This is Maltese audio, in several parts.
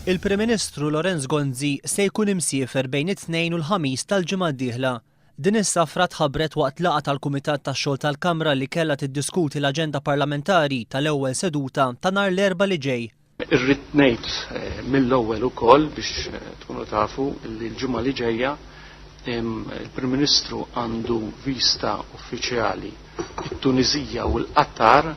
Il-Prim Ministru Lorenz Gonzi se jkun imsiefer bejn it-Tnejn u l-Ħamis tal-ġimgħa d-dieħla. Din is-safra tħabbret waqt laqgħa tal-Kumitat tax-Xogħol tal-Kamra li kellha tiddiskuti l-aġenda parlamentari tal-ewwel seduta ta' nhar l-Erbgħa li ġej. Irrid ngħid mill-ewwel ukoll biex tkunu tafu li l-ġimgħa li ġejja il-Prim Ministru għandu vista uffiċjali it-Tunisija u l-Qattar,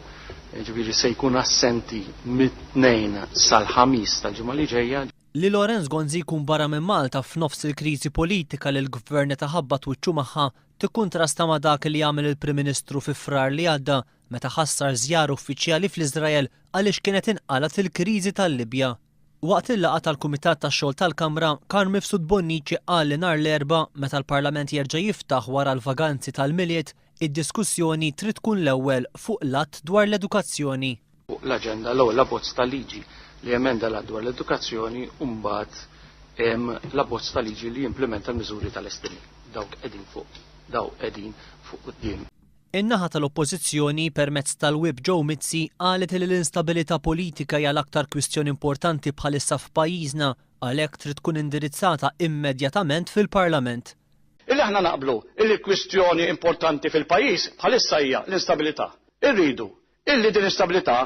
ġifieri se jkun assenti mit-tnejn sal-ħamis tal-ġimgħa li ġejja. Li Lorenz Gonzi jkun barra minn Malta f'nofs il-kriżi politika li l-Gvern taħabbat wiċċu magħha tikkuntrasta ma' dak li jagħmel il-Prim Ministru fi frar li għadda meta ħassar żjara uffiċjali fl-Iżrael għaliex kienet inqalat il-kriżi tal-Libja. Waqt il-laqgħa tal-Kumitat tax-Xogħol tal-Kamra, Karl Mifsud Bonnici qal li nhar l-Erbgħa meta l-Parlament jerġa' jiftaħ wara l-vaganzi tal-miliet, id-diskussjoni trid tkun l-ewwel fuq l-att dwar l-edukazzjoni. Fuq l-aġenda l-ewwel abbozz tal-liġi li emenda l-att dwar l-edukazzjoni u mbagħad l-abbozz tal-liġi li jimplementa l-miżuri tal-esteri. Dawk qegħdin fuq quddiem. In-naħa tal-Oppożizzjoni permezz tal-Whip Joe Mizzi qalet li l-instabilità politika hija l-aktar kwistjoni importanti bħalissa f'pajjiżna għalhekk trid tkun indirizzata immedjatament fil-Parlament. Illi aħna naqblu illi kwistjoni importanti fil-pajjiż bħalissa hija l-instabilità. Irridu illi din l-instabilità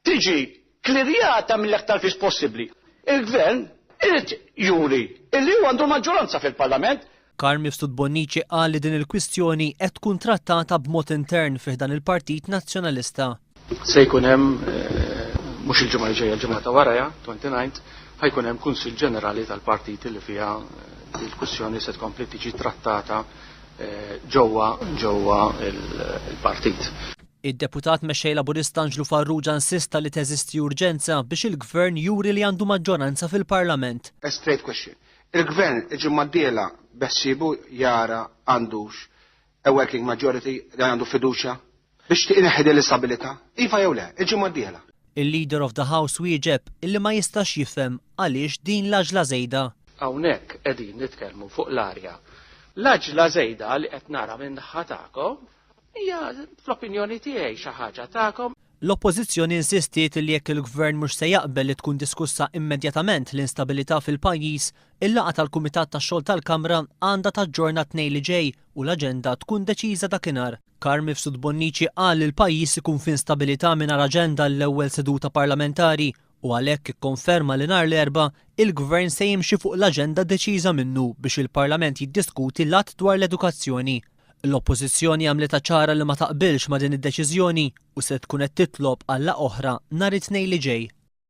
tiġi klirjata mill-aktar fis possibbli. Il-Gvern irid juri illi huwa għandu maġġoranza fil-Parlament. Karl Mifsud Bonnici qal li din il-kwistjoni qed tkun trattata b'mod intern fih dan il-Partit Nazzjonalista. Se jkun hemm mhux il-ġimgħa li ġejja l-ġimgħa ta' warajja 29 ħajkun hemm Kunsill Ġenerali tal-Partit li fiha il-kwistjoni se tkompli tiġi trattata ġewwa il-partit. Id-deputat mexxej Laburista Anġlu Farrugia insista li teżisti urġenza biex il-Gvern juri li għandu maġġoranza fil-Parlament. A straight question. Il-Gvern il-ġimgħa d-dieħla bessibu jara għandux a working majority li għandu fiduċja biex tiqneħħed l-istabilità. Iva jew le, il-ġimgħa d-dieħla. Il-Leader of the House wieġeb illi ma jistax jifhem għaliex din l-għaġla żejda. Hawnhekk qegħdin nitkellmu fuq l-arja. L-għaġla żejda li qed nara minn naħa tagħkom hija fl-opinjoni tiegħi xi ħaġa tagħkom. L-Oppożizzjoni insistiet li jekk il-Gvern mhux se jaqbel li tkun diskussa immedjatament l-instabilità fil-pajjiż, il-laqgħa tal-Kumitat tax-Xogħol tal-Kamra għandha taġġorna t-tnejn li ġej u l-aġenda tkun deċiża dakinhar. Karl Mifsud Bonnici qal li l-pajjiż ikun f'instabilità mingħajr aġenda l-ewwel seduta parlamentari u għalhekk ikkonferma li nhar l-Erbgħa il-Gvern se jimxi fuq l-aġenda deċiża minnu biex il-Parlament jiddiskuti l-att dwar l-edukazzjoni. L-Oppożizzjoni għamlet ċara li ma taqbilx ma' din id-deċiżjoni u se tkun qed titlob għal laqgħa oħra nhar it-tnejn li ġej.